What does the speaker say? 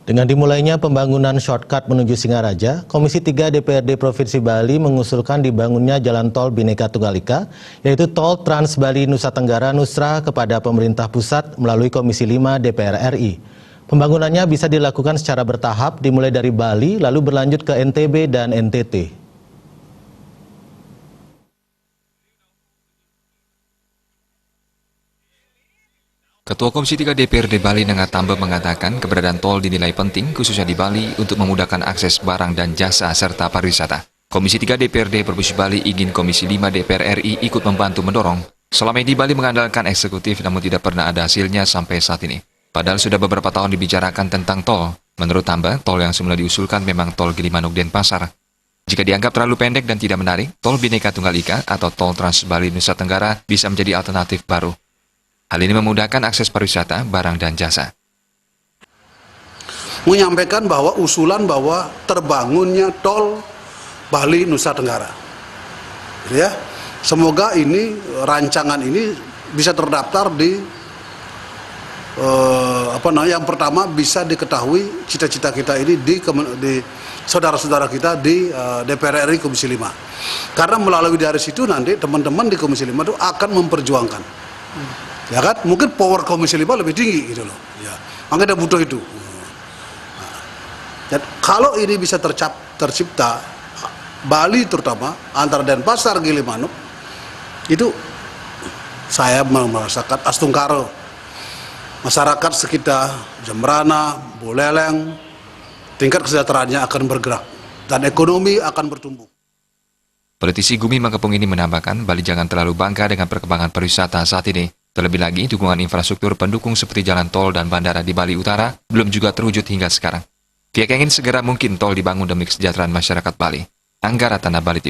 Dengan dimulainya pembangunan shortcut menuju Singaraja, Komisi 3 DPRD Provinsi Bali mengusulkan dibangunnya jalan tol Bhinneka Tunggal Ika, yaitu Tol Trans Bali Nusa Tenggara Nusra kepada pemerintah pusat melalui Komisi 5 DPR RI. Pembangunannya bisa dilakukan secara bertahap, dimulai dari Bali, lalu berlanjut ke NTB dan NTT. Ketua Komisi 3 DPRD Bali Nengat Tambe mengatakan keberadaan tol dinilai penting khususnya di Bali untuk memudahkan akses barang dan jasa serta pariwisata. Komisi 3 DPRD Provinsi Bali ingin Komisi 5 DPR RI ikut membantu mendorong. Selama ini Bali mengandalkan eksekutif namun tidak pernah ada hasilnya sampai saat ini. Padahal sudah beberapa tahun dibicarakan tentang tol. Menurut Tambe, tol yang semula diusulkan memang tol Gilimanuk Denpasar. Jika dianggap terlalu pendek dan tidak menarik, tol Bhinneka Tunggal Ika atau tol Trans Bali Nusa Tenggara bisa menjadi alternatif baru. Hal ini memudahkan akses pariwisata, barang, dan jasa. Menyampaikan bahwa usulan bahwa terbangunnya tol Bali Nusa Tenggara. Ya, semoga ini rancangan ini bisa terdaftar di yang pertama bisa diketahui cita-cita kita ini di saudara-saudara kita di DPR RI Komisi 5. Karena melalui dari situ nanti teman-teman di Komisi 5 itu akan memperjuangkan. Ya kan, mungkin power Komisi 5 lebih tinggi gitu loh. Ya, makanya kita butuh itu. Dan kalau ini bisa tercipta, Bali terutama antara Denpasar Gilimanuk itu saya merasakan Astungkaro, masyarakat sekitar Jembrana, Buleleng, tingkat kesejahteraannya akan bergerak dan ekonomi akan bertumbuh. Politisi Gumi Mangkepung ini menambahkan Bali jangan terlalu bangga dengan perkembangan pariwisata saat ini. Terlebih lagi, dukungan infrastruktur pendukung seperti jalan tol dan bandara di Bali Utara belum juga terwujud hingga sekarang. Pihak ingin segera mungkin tol dibangun demi kesejahteraan masyarakat Bali. Anggara Tanah Bali TV.